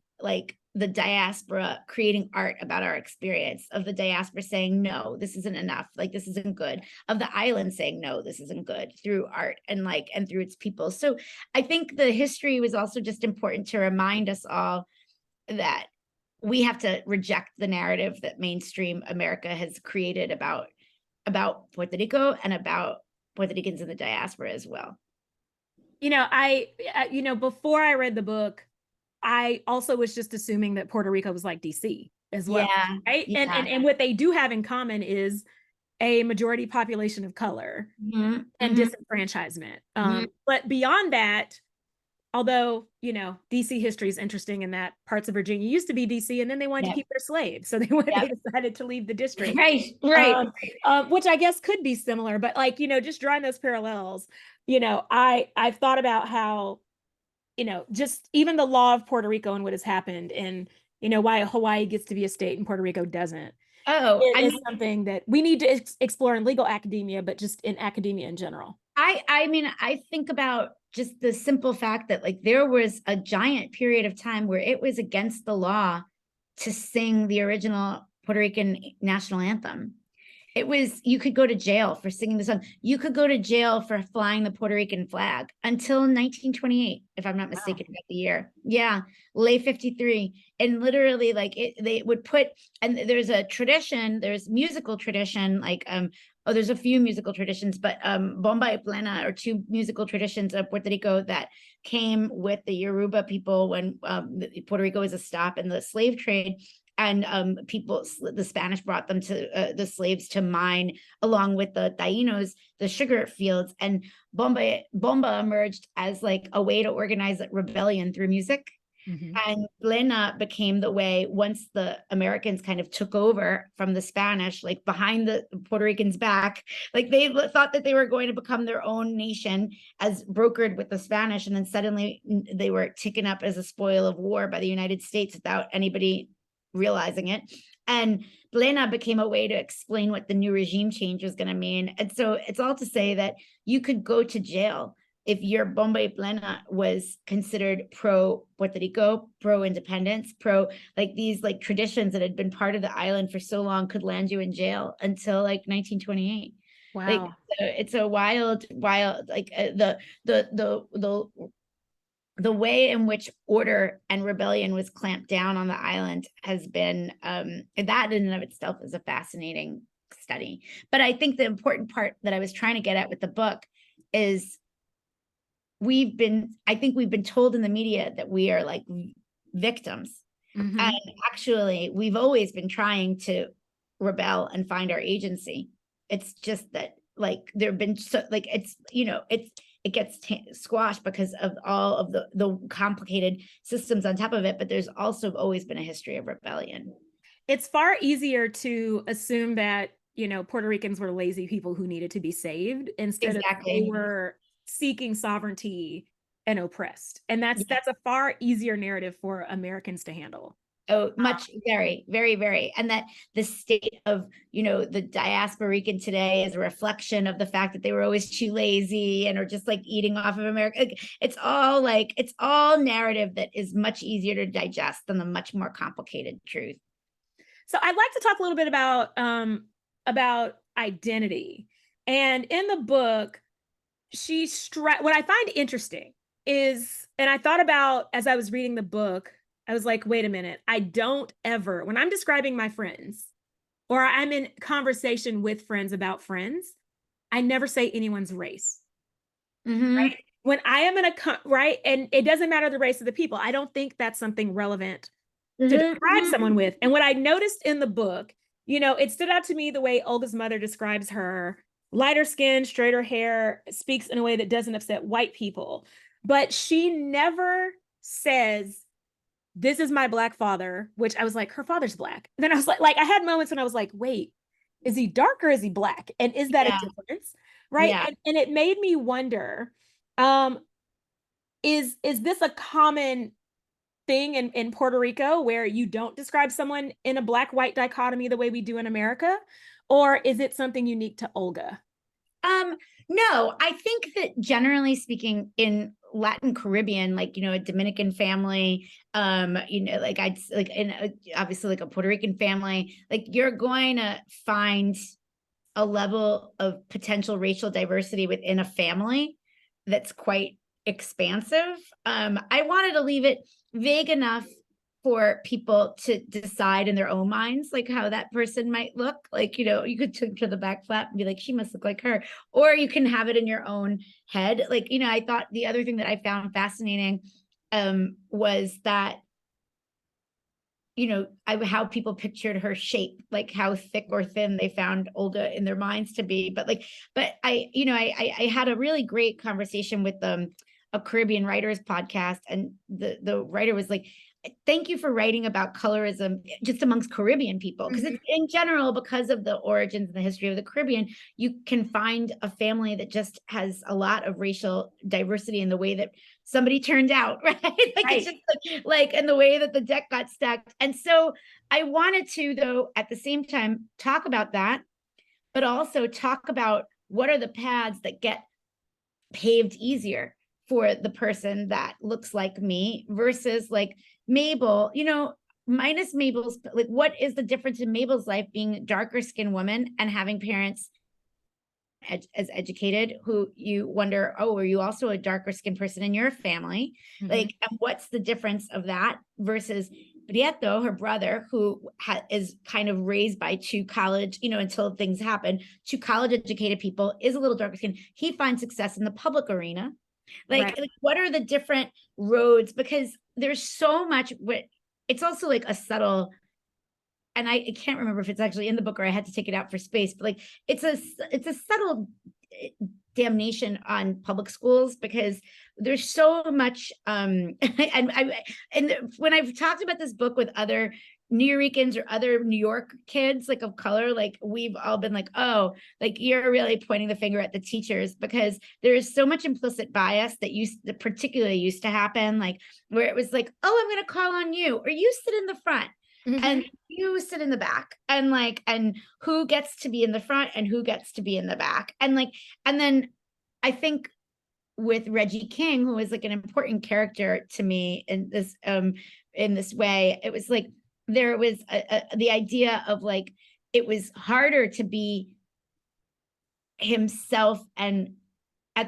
the diaspora creating art about our experience, of the diaspora saying, no, this isn't enough. This isn't good. Of the island saying, no, this isn't good, through art and through its people. So I think the history was also just important to remind us all that we have to reject the narrative that mainstream America has created about Puerto Rico and about Puerto Ricans in the diaspora as well. Before I read the book, I also was just assuming that Puerto Rico was like DC as well. Yeah, right. Yeah. And what they do have in common is a majority population of color and disenfranchisement. But beyond that, although, DC history is interesting in that parts of Virginia used to be DC, and then they wanted to keep their slaves. So they decided to leave the district. Right. Which I guess could be similar, but just drawing those parallels, I've thought about how, just even the law of Puerto Rico and what has happened, and, why Hawaii gets to be a state and Puerto Rico doesn't. It is something that we need to explore in legal academia, but just in academia in general. I think about just the simple fact that there was a giant period of time where it was against the law to sing the original Puerto Rican national anthem. It was, you could go to jail for singing the song. You could go to jail for flying the Puerto Rican flag until 1928, if I'm not mistaken about the year. Yeah, Ley 53. And literally they would put, and there's a tradition, there's musical tradition, there's a few musical traditions, but Bomba y Plena are two musical traditions of Puerto Rico that came with the Yoruba people when Puerto Rico was a stop in the slave trade. And the Spanish brought them to the slaves to mine along with the Tainos, the sugar fields. And Bomba emerged as a way to organize rebellion through music. Mhm. And Plena became the way, once the Americans kind of took over from the Spanish, like behind the Puerto Ricans' back, like they thought that they were going to become their own nation as brokered with the Spanish. And then suddenly they were taken up as a spoil of war by the United States without anybody realizing it. And Plena became a way to explain what the new regime change was going to mean. And so it's all to say that you could go to jail if your bomba y plena was considered pro Puerto Rico, pro independence, pro like these like traditions that had been part of the island for so long could land you in jail until like 1928. Like Wow. it's a wild, like the way in which order and rebellion was clamped down on the island has been that in and of itself is a fascinating study. But I think the important part that I was trying to get at with the book is I think we've been told in the media that we are like victims. Mhm. And actually, we've always been trying to rebel and find our agency. It's just that like there have been so like it's it gets squashed because of all of the complicated systems on top of it, but there's also always been a history of rebellion. It's far easier to assume that, Puerto Ricans were lazy people who needed to be saved instead of they Exactly. were seeking sovereignty and oppressed. And that's Yeah. a far easier narrative for Americans to handle. Oh, much, very, very, very. And that the state of, the diasporican today is a reflection of the fact that they were always too lazy and are just like eating off of America. It's all narrative that is much easier to digest than the much more complicated truth. So I'd like to talk a little bit about identity. And in the book, what I find interesting is, and I thought about as I was reading the book, I was like, wait a minute, I don't ever, when I'm describing my friends or I'm in conversation with friends about friends, I never say anyone's race. Right? When I am in right, and it doesn't matter the race of the people, I don't think that's something relevant to describe someone with. And what I noticed in the book, it stood out to me the way Olga's mother describes her: lighter skin, straighter hair, speaks in a way that doesn't upset white people. But she never says, this is my Black father, which I was like, her father's Black. And then I was like, I had moments when I was like, wait, is he dark or is he Black? And is that a Yeah. difference? Right. Yeah. And it made me wonder, um, is this a common thing in Puerto Rico where you don't describe someone in a Black-white dichotomy the way we do in America? Or is it something unique to Olga? No, I think that generally speaking in Latin Caribbean, like, a Dominican family, like obviously like a Puerto Rican family, like you're going to find a level of potential racial diversity within a family that's quite expansive. I wanted to leave it vague enough for people to decide in their own minds, like how that person might look. Like, you could turn to the back flap and be like, she must look like her. Or you can have it in your own head. Like, I thought the other thing that I found fascinating was that, how people pictured her shape, like how thick or thin they found Olga in their minds to be. But I had a really great conversation with a Caribbean writers podcast, and the writer was like, thank you for writing about colorism just amongst Caribbean people. Because it's in general, because of the origins and the history of the Caribbean, you can find a family that just has a lot of racial diversity in the way that somebody turned out, right? It's just like and the way that the deck got stacked. And so I wanted to, though, at the same time, talk about that, but also talk about what are the paths that get paved easier for the person that looks like me versus like Mabel, minus Mabel's, like, what is the difference in Mabel's life being a darker skinned woman and having parents as educated who you wonder, oh, are you also a darker skinned person in your family? Like, and what's the difference of that versus Prieto, her brother, who is kind of raised by two college, until things happen, two college educated people, is a little darker skinned. He finds success in the public arena. Like, what are the different roads? Because there's so much, it's also like a subtle, and I can't remember if it's actually in the book or I had to take it out for space, but like it's a subtle damnation on public schools, because there's so much and when I've talked about this book with other New Yorkers or other New York kids like of color, like we've all been like, oh, like you're really pointing the finger at the teachers, because there is so much implicit bias that particularly used to happen, like where it was like, oh, I'm going to call on you, or you sit in the front. And you sit in the back, and like, and who gets to be in the front and who gets to be in the back. And like, and then I think with Reggie King, who was like an important character to me in this way, it was like, there was the idea of like, it was harder to be himself and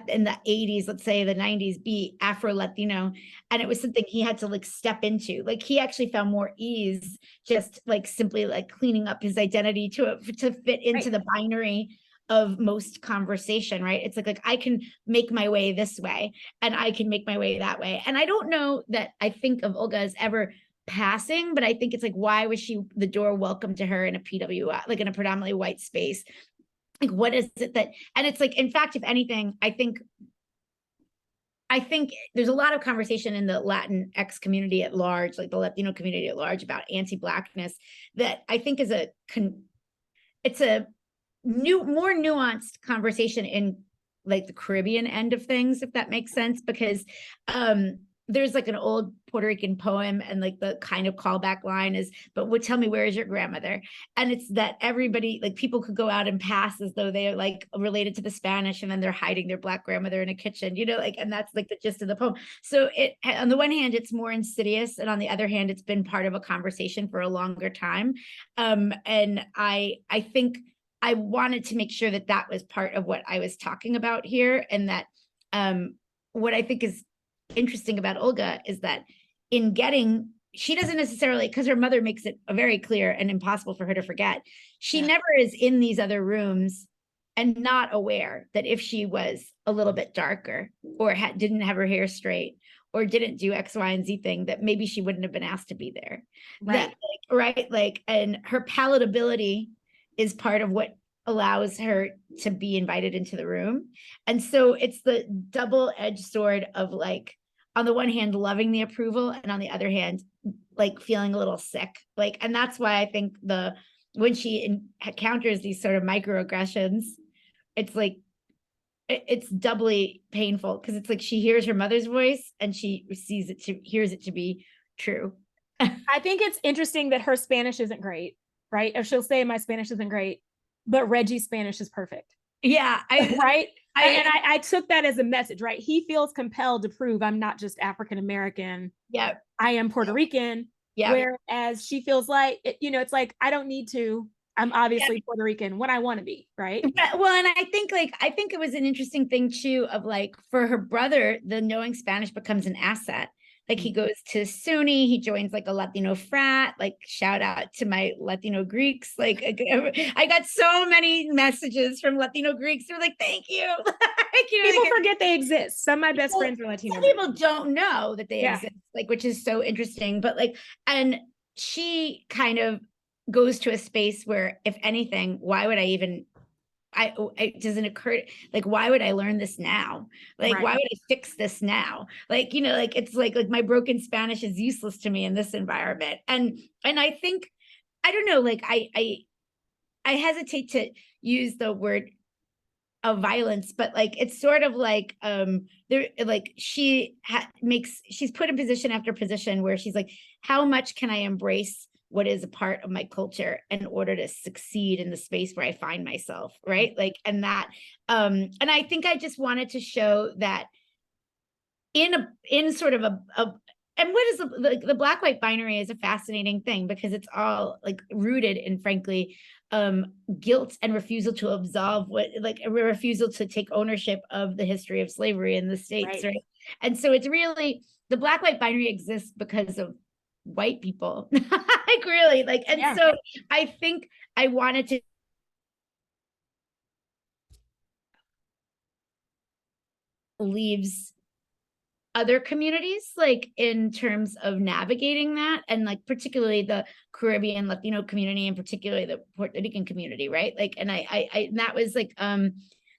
in the 80s, let's say the 90s, be Afro-Latino. And it was something he had to like step into. Like he actually found more ease just like simply like cleaning up his identity to fit into the binary of most conversation, right? It's like I can make my way this way and I can make my way that way. And I don't know that I think of Olga as ever passing, but I think it's like, why was she the door welcome to her in a PWI, like in a predominantly white space? Like, what is it that, and it's like, in fact, if anything, I think there's a lot of conversation in the Latinx community at large, like the Latino community at large, about anti-Blackness that I think is it's a more nuanced conversation in like the Caribbean end of things, if that makes sense, because there's like an old Puerto Rican poem, and like the kind of callback line is, but would tell me, where is your grandmother? And it's that everybody, like people could go out and pass as though they're like related to the Spanish, and then they're hiding their Black grandmother in a kitchen, you know, like, and that's like the gist of the poem. So it, on the one hand, it's more insidious, and on the other hand, it's been part of a conversation for a longer time. And I think I wanted to make sure that that was part of what I was talking about here, and that what I think is interesting about Olga is that she doesn't necessarily, because her mother makes it very clear and impossible for her to forget, she never is in these other rooms and not aware that if she was a little bit darker, or didn't have her hair straight, or didn't do X, Y, and Z thing, that maybe she wouldn't have been asked to be there. And her palatability is part of what allows her to be invited into the room. And so it's the double-edged sword of like, on the one hand, loving the approval, and on the other hand, like feeling a little sick. Like, and that's why I think when she encounters these sort of microaggressions, it's like, it's doubly painful, because it's like she hears her mother's voice and she hears it to be true. I think it's interesting that her Spanish isn't great, right? Or she'll say, my Spanish isn't great, but Reggie's Spanish is perfect. Yeah. I took that as a message, right? He feels compelled to prove, I'm not just African-American. Yeah. I am Puerto Rican. Yeah. Whereas she feels like, it's like, I don't need to, I'm obviously Puerto Rican when I want to be, right? Well, and I think it was an interesting thing too, of like, for her brother, the knowing Spanish becomes an asset. Like he goes to SUNY, he joins like a Latino frat, like shout out to my Latino Greeks. Like I got so many messages from Latino Greeks. They're like, thank you. People forget they exist. Some of my best friends are Latino. Some people don't know that they exist, like, which is so interesting. But like, and she kind of goes to a space where, if anything, why would I even, it doesn't occur, like, why would I learn this now? Like, why would I fix this now? Like, like it's like my broken Spanish is useless to me in this environment. And I think, I don't know, like I hesitate to use the word of violence, but like, it's sort of like, she's put in position after position where she's like, how much can I embrace what is a part of my culture in order to succeed in the space where I find myself, right? Like, and that, and I think I just wanted to show that in sort of and what is the black-white binary is a fascinating thing, because it's all like rooted in, frankly, guilt and refusal to absolve, a refusal to take ownership of the history of slavery in the States, right? And so it's really, the black-white binary exists because of white people. Like, really, like, and so I think I wanted to leaves other communities, like in terms of navigating that, and like particularly the Caribbean Latino community, and particularly the Puerto Rican community, right? Like, and I that was like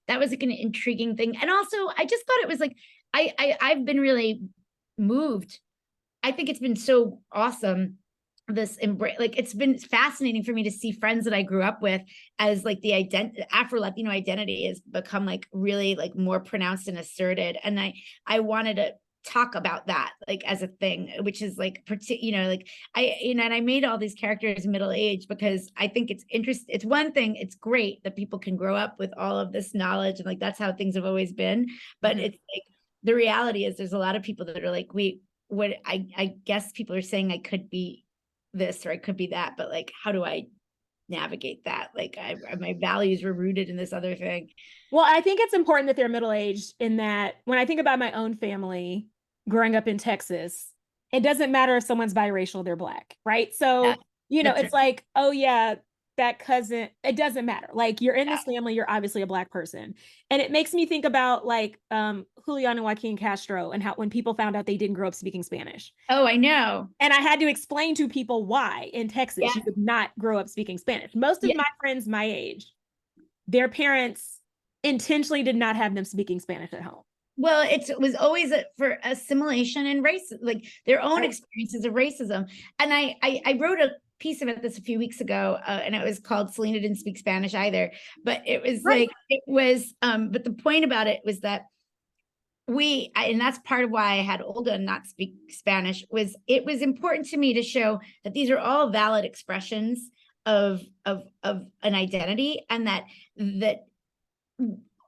that was like an intriguing thing. And also I just thought it was like, I've been really moved. I think it's been so awesome, this embrace, like it's been fascinating for me to see friends that I grew up with as like the Afro-Latino identity has become like really like more pronounced and asserted. And I wanted to talk about that like as a thing, which is like like and I made all these characters middle age because I think it's interesting. It's one thing, it's great that people can grow up with all of this knowledge and like that's how things have always been. But it's like the reality is there's a lot of people that are like, what I guess people are saying I could be this or I could be that, but like how do I navigate that? Like my values were rooted in this other thing. Well, I think it's important that they're middle-aged in that when I think about my own family growing up in Texas, it doesn't matter if someone's biracial, they're Black, right? So, it's like, oh yeah, that cousin, it doesn't matter. Like you're in this family, you're obviously a Black person. And it makes me think about like Julian and Joaquin Castro and how when people found out they didn't grow up speaking Spanish. Oh, I know. And I had to explain to people why in Texas you would not grow up speaking Spanish. Most of my friends my age, their parents intentionally did not have them speaking Spanish at home. Well, it was always for assimilation and race, like their own experiences of racism. And I wrote a piece about this a few weeks ago, and it was called "Selena Didn't Speak Spanish Either." But it was but the point about it was that and that's part of why I had Olga not speak Spanish, was it was important to me to show that these are all valid expressions of an identity, and that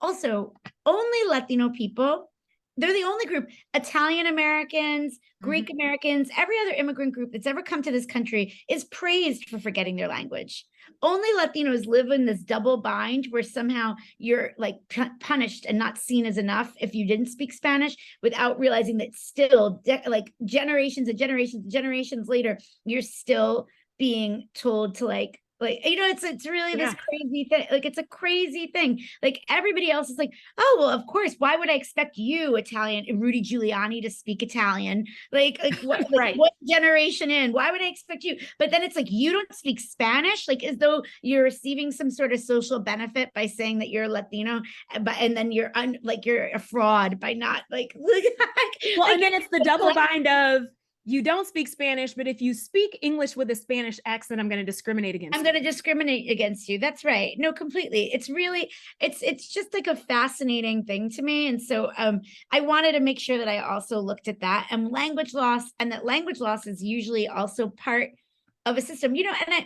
also only Latino people, they're the only group, Italian Americans, Greek Americans, every other immigrant group that's ever come to this country is praised for forgetting their language. Only Latinos live in this double bind where somehow you're like punished and not seen as enough if you didn't speak Spanish, without realizing that still like generations and generations and generations later, you're still being told to like it's really this crazy thing. Like it's a crazy thing. Like everybody else is like, oh well, of course, why would I expect you, Italian and Rudy Giuliani, to speak Italian? Like what, what generation in? Why would I expect you? But then it's like, you don't speak Spanish, like as though you're receiving some sort of social benefit by saying that you're Latino, and then you're you're a fraud by not well, and then it's the double bind of, you don't speak Spanish, but if you speak English with a Spanish accent, I'm going to discriminate against you. I'm going to discriminate against you. That's right. No, completely. It's really, it's just like a fascinating thing to me. And so I wanted to make sure that I also looked at that and language loss, and that language loss is usually also part of a system, and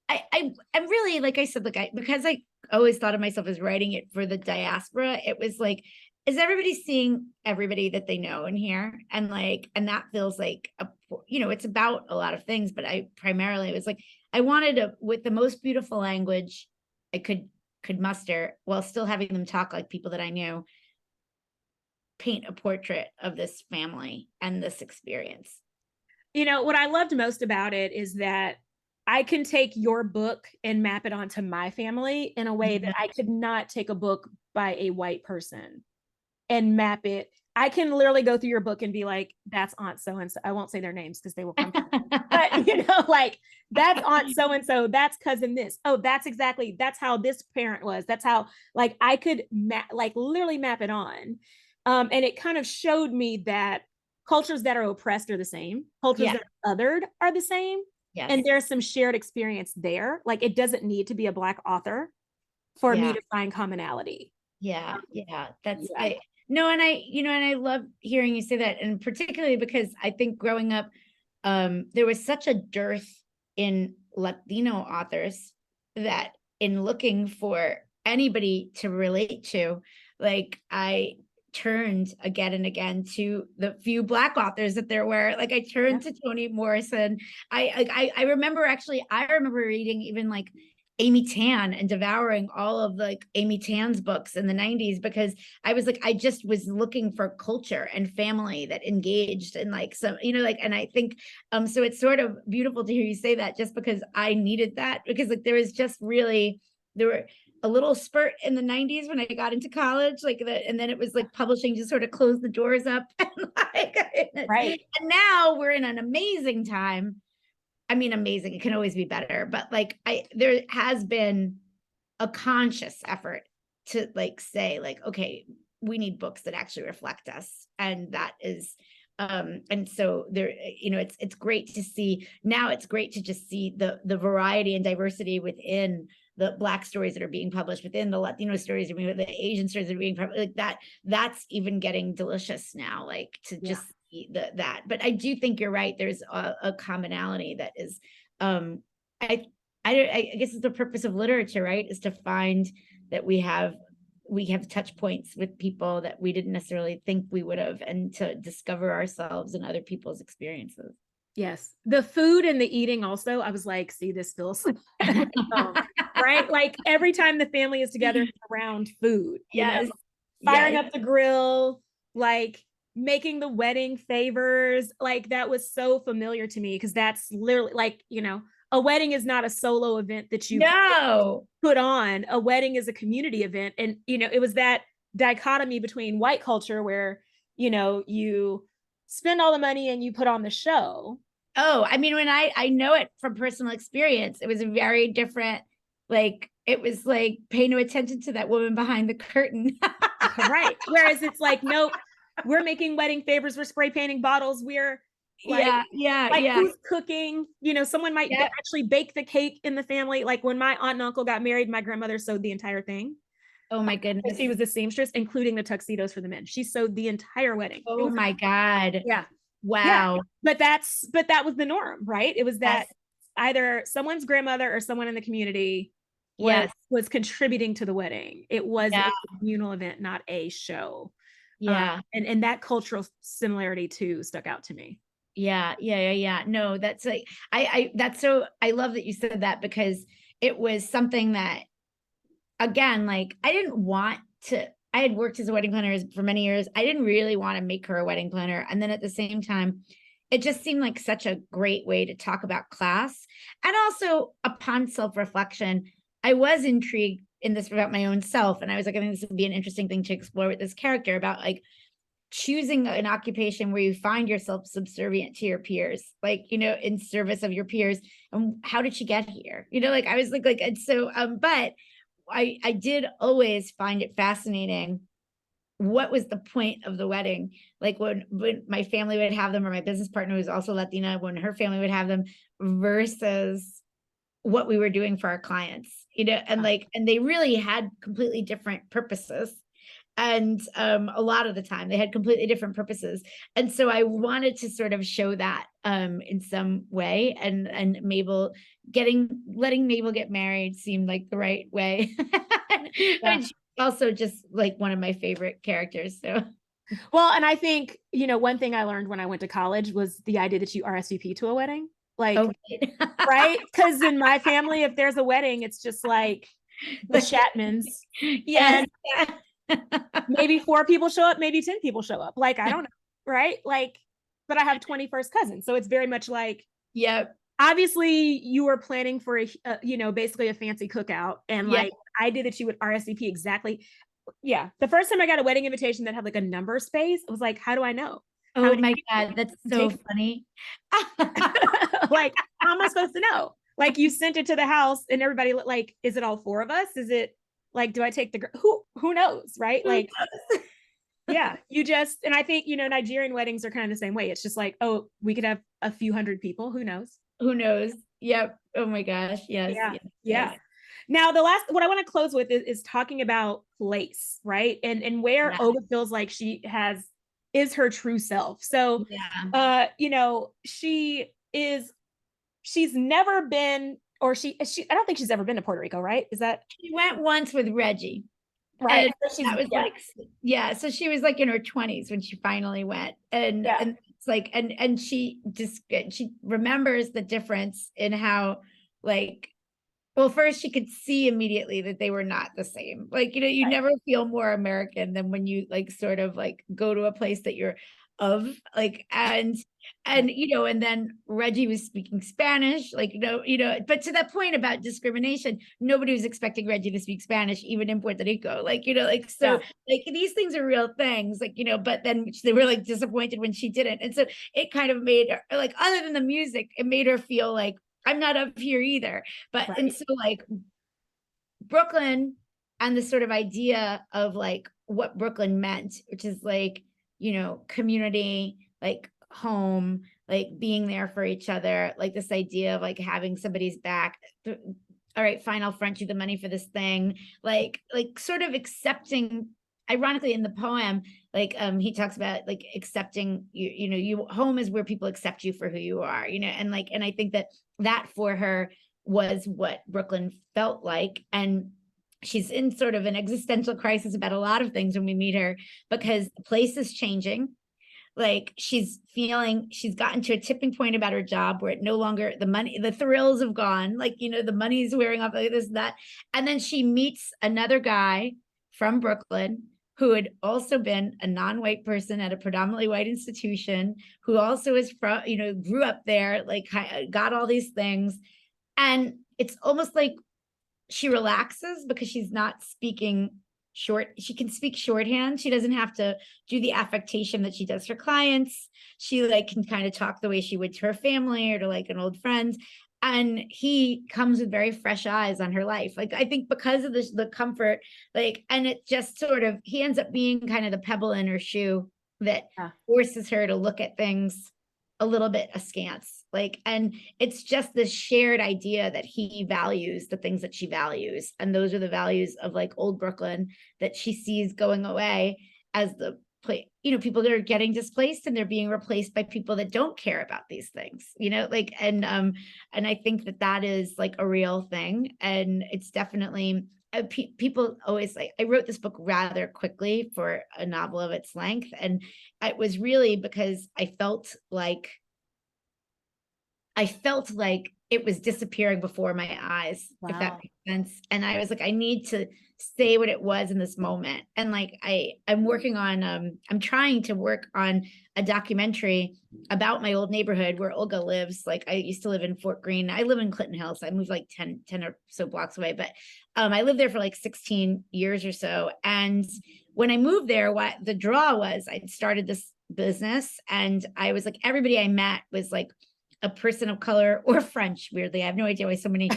I'm really, like I said, because I always thought of myself as writing it for the diaspora, it was like, is everybody seeing everybody that they know in here? And that feels like, it's about a lot of things, but I primarily was like, I wanted to, with the most beautiful language I could muster, while still having them talk like people that I knew, paint a portrait of this family and this experience. What I loved most about it is that I can take your book and map it onto my family in a way that I could not take a book by a white person and map it. I can literally go through your book and be like, that's Aunt so-and-so. I won't say their names because they will come. But that's Aunt so-and-so, that's cousin this. Oh, that's how this parent was. That's how, I could literally map it on. And it kind of showed me that cultures that are oppressed are the same. Cultures that are othered are the same. Yes. And there's some shared experience there. Like it doesn't need to be a Black author for me to find commonality. That's and I love hearing you say that, and particularly because I think growing up there was such a dearth in Latino authors that in looking for anybody to relate to, I turned again and again to the few Black authors that there were. I turned to Toni Morrison. I remember reading even Amy Tan and devouring all of Amy Tan's books in the 90s, because I was I just was looking for culture and family that engaged in some, and I think, so it's sort of beautiful to hear you say that, just because I needed that, because there were a little spurt in the 90s when I got into college, and then it was publishing just sort of closed the doors up. Right. And now we're in an amazing time. I mean, amazing. It can always be better, but there has been a conscious effort to like say like, okay, we need books that actually reflect us. And that is, and so there, you know, it's great to see now. It's great to just see the variety and diversity within the Black stories that are being published, within the Latino stories, the Asian stories that are being published, like that. That's even getting delicious now, like to just see that. But I do think you're right. There's a commonality that is, I guess it's the purpose of literature, right? Is to find that we have touch points with people that we didn't necessarily think we would have, and to discover ourselves and other people's experiences. Yes. The food and the eating also, I was like, see, this feels right? Like every time the family is together around food, you know, firing up the grill, like making the wedding favors, like that was so familiar to me, because that's literally like, you know, a wedding is not a solo event that you put on. A wedding is a community event. And, you know, it was that dichotomy between white culture where, you know, you spend all the money and you put on the show. Oh, I mean, when I know it from personal experience, it was a very different, like, it was like, pay no attention to that woman behind the curtain. Right. Whereas it's like, nope, we're making wedding favors, we're spray painting bottles, we're like, who's cooking? You know, someone might actually bake the cake in the family. Like when my aunt and uncle got married, my grandmother sewed the entire thing. Oh my goodness. She was a seamstress, including the tuxedos for the men. She sewed the entire wedding. Oh my God. Yeah. Wow. Yeah. But that was the norm, right? It was that either someone's grandmother or someone in the community was contributing to the wedding. It was a communal event, not a show. Yeah. And that cultural similarity too stuck out to me. Yeah. No, that's like, I love that you said that, because it was something that, again, like I had worked as a wedding planner for many years. I didn't really want to make her a wedding planner. And then at the same time, it just seemed like such a great way to talk about class. And also, upon self-reflection, I was intrigued in this about my own self. And I was like, I think this would be an interesting thing to explore with this character, about like choosing an occupation where you find yourself subservient to your peers, like, you know, in service of your peers. And how did she get here? You know, like I was like, and so, but I did always find it fascinating. What was the point of the wedding? Like when my family would have them, or my business partner who's also Latina, when her family would have them, versus what we were doing for our clients, you know, and like, and they really had completely different purposes. And a lot of the time they had completely different purposes. And so I wanted to sort of show that in some way, and letting Mabel get married seemed like the right way. And she's also just like one of my favorite characters. So well, and I think, you know, one thing I learned when I went to college was the idea that you RSVP to a wedding, like, right? Because in my family, if there's a wedding, it's just like the Chatmans. Yes. Maybe 4 people show up, maybe 10 people show up. Like, I don't know, right? Like, but I have 21st cousins. So it's very much like, obviously you were planning for you know, basically a fancy cookout. And like, I did that you would RSVP exactly. Yeah. The first time I got a wedding invitation that had like a number space, it was like, how do I know? Oh my God, that's so funny. Like, how am I supposed to know? Like, you sent it to the house and everybody like, is it all 4 of us? Is it like, do I take the who knows, right? Like, yeah, you just, and I think, you know, Nigerian weddings are kind of the same way. It's just like, oh, we could have a few hundred people. Who knows? Yep. Oh my gosh. Yes. Yeah. Now, what I want to close with is talking about place, right? And where Olga feels like she is her true self. So, you know, she's never been, or I don't think she's ever been to Puerto Rico, right? Is that? She went once with Reggie. Right. So that was like, so she was like in her 20s when she finally went. And it's like, and she remembers the difference in how, like, well, first she could see immediately that they were not the same. Like, you know, you never feel more American than when you like sort of like go to a place that you're of, like, and you know, and then Reggie was speaking Spanish, like, you know, but to that point about discrimination, nobody was expecting Reggie to speak Spanish, even in Puerto Rico, like, you know, like, so like these things are real things, like, you know, but then they were like disappointed when she didn't. And so it kind of made her, like, other than the music, it made her feel like, I'm not up here either. But and so like Brooklyn and the sort of idea of like what Brooklyn meant, which is like, you know, community, like home, like being there for each other, like this idea of like having somebody's back. All right, fine, I'll front you the money for this thing. Like sort of accepting, ironically in the poem, like he talks about like accepting you home is where people accept you for who you are, you know, and like, and I think that for her was what Brooklyn felt like. And she's in sort of an existential crisis about a lot of things when we meet her, because the place is changing. Like she's feeling she's gotten to a tipping point about her job where it no longer, the money, the thrills have gone, like, you know, the money's wearing off, like this, that. And then she meets another guy from Brooklyn who had also been a non-white person at a predominantly white institution, who also is from, you know, grew up there, like got all these things. And it's almost like she relaxes because she's not speaking she can speak shorthand. She doesn't have to do the affectation that she does for clients. She like can kind of talk the way she would to her family or to like an old friend. And he comes with very fresh eyes on her life. Like, I think because of the comfort, like, and it just sort of, he ends up being kind of the pebble in her shoe that forces her to look at things a little bit askance. Like, and it's just this shared idea that he values the things that she values. And those are the values of like old Brooklyn that she sees going away as the place, you know, people that are getting displaced and they're being replaced by people that don't care about these things, you know, like, and I think that is like a real thing. And it's definitely, people always like, I wrote this book rather quickly for a novel of its length. And it was really because I felt like it was disappearing before my eyes, if that makes sense. And I was like, I need to say what it was in this moment. And like, I'm working on, I'm trying to work on a documentary about my old neighborhood where Olga lives. Like, I used to live in Fort Greene. I live in Clinton Hills. I moved like 10 or so blocks away, but I lived there for like 16 years or so. And when I moved there, what the draw was, I'd started this business and I was like, everybody I met was like a person of color or French. Weirdly, I have no idea why so many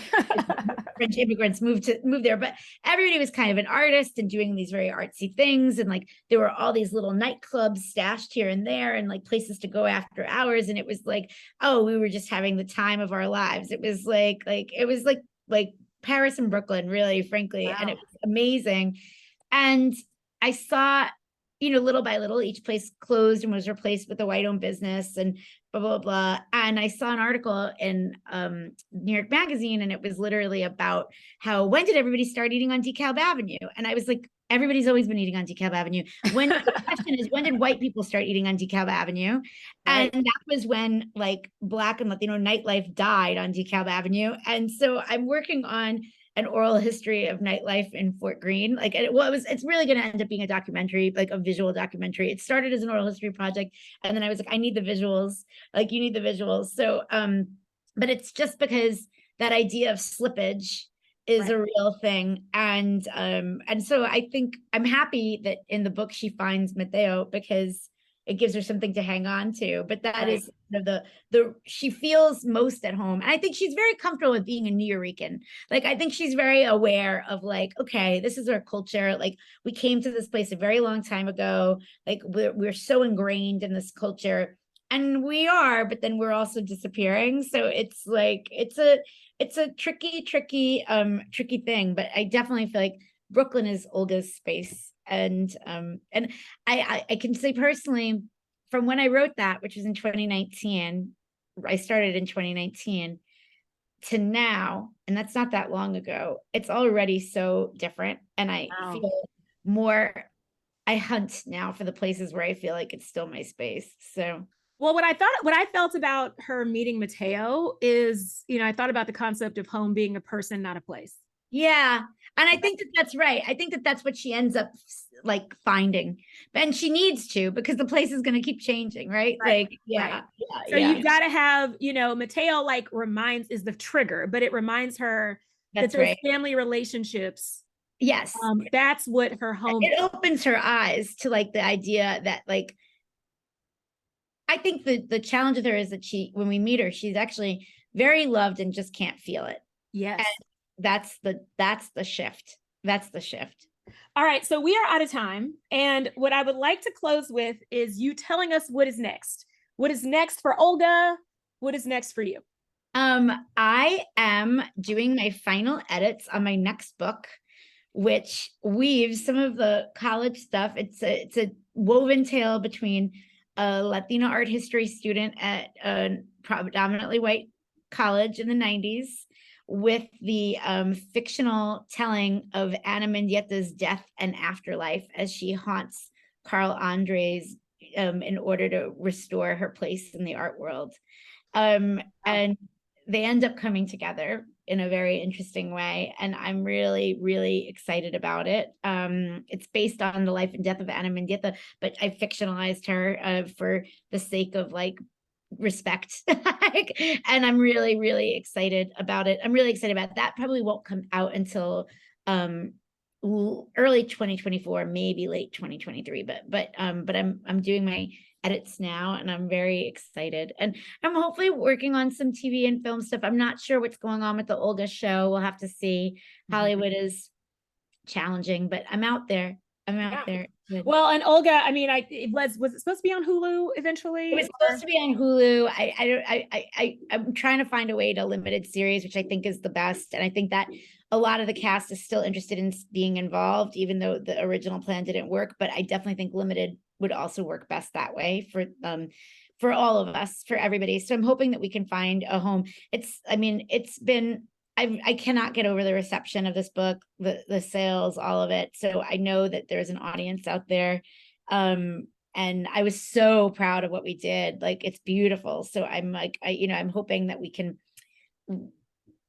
French immigrants moved there, but everybody was kind of an artist and doing these very artsy things. And like, there were all these little nightclubs stashed here and there and like places to go after hours. And it was like, oh, we were just having the time of our lives. It was like Paris and Brooklyn, really, frankly. Wow. And it was amazing. And I saw, you know, little by little, each place closed and was replaced with a white-owned business and blah, blah, blah. And I saw an article in New York Magazine, and it was literally about how, when did everybody start eating on DeKalb Avenue? And I was like, everybody's always been eating on DeKalb Avenue. The question is, when did white people start eating on DeKalb Avenue? Right. And that was when like Black and Latino nightlife died on DeKalb Avenue. And so I'm working on an oral history of nightlife in Fort Greene. Like, it's really going to end up being a documentary, like a visual documentary. It started as an oral history project. And then I was like, I need the visuals. Like, you need the visuals. So, but it's just because that idea of slippage is a real thing. And so I think I'm happy that in the book she finds Mateo, because it gives her something to hang on to. But that is the she feels most at home. And I think she's very comfortable with being a New Yorican. Like, I think she's very aware of like, okay, this is our culture. Like, we came to this place a very long time ago. Like, we're so ingrained in this culture. And we are, but then we're also disappearing. So it's like, it's a tricky thing. But I definitely feel like Brooklyn is Olga's space. And I can say personally, from when I wrote that, which was in 2019, I started in 2019 to now, and that's not that long ago, it's already so different. And I feel more, I hunt now for the places where I feel like it's still my space. So well, what I felt about her meeting Mateo is, you know, I thought about the concept of home being a person, not a place. Yeah. And I think that's right. I think that's what she ends up like finding, and she needs to, because the place is going to keep changing. Right. Like, yeah. So you've got to have, you know, Mateo like is the trigger, but it reminds her that those family relationships. Yes. That's what her home. It opens her eyes to like the idea that like, I think the challenge with her is that when we meet her, she's actually very loved and just can't feel it. Yes. And that's the shift. That's the shift. All right, so we are out of time. And what I would like to close with is you telling us what is next. What is next for Olga? What is next for you? I am doing my final edits on my next book, which weaves some of the college stuff. It's a woven tale between a Latino art history student at a predominantly white college in the 90s with the fictional telling of Ana Mendieta's death and afterlife as she haunts Carl Andres in order to restore her place in the art world. And they end up coming together in a very interesting way. And I'm really, really excited about it. It's based on the life and death of Ana Mendieta, but I fictionalized her for the sake of like respect. And I'm really, really excited about it. I'm really excited about that. Probably won't come out until early 2024, maybe late 2023. But I'm doing my edits now and I'm very excited, and I'm hopefully working on some TV and film stuff. I'm not sure what's going on with the Olga show. We'll have to see. Hollywood is challenging, but I'm out there. Good. Well, and Olga, I mean, was it supposed to be on Hulu eventually? It was supposed to be on Hulu. I'm trying to find a way to limited series, which I think is the best. And I think that a lot of the cast is still interested in being involved, even though the original plan didn't work. But I definitely think limited would also work best that way for all of us, for everybody. So I'm hoping that we can find a home. I cannot get over the reception of this book, the sales, all of it. So I know that there's an audience out there. And I was so proud of what we did. Like, it's beautiful. So I'm like, I'm hoping that we can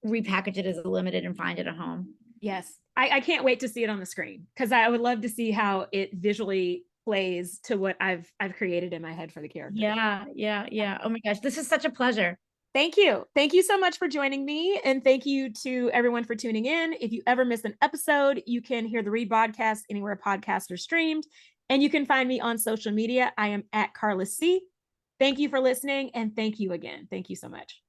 repackage it as a limited and find it a home. Yes. I can't wait to see it on the screen, because I would love to see how it visually plays to what I've created in my head for the character. Yeah. Oh my gosh, this is such a pleasure. Thank you. Thank you so much for joining me. And thank you to everyone for tuning in. If you ever miss an episode, you can hear the rebroadcast anywhere podcasts are streamed. And you can find me on social media. I am at Carliss C. Thank you for listening. And thank you again. Thank you so much.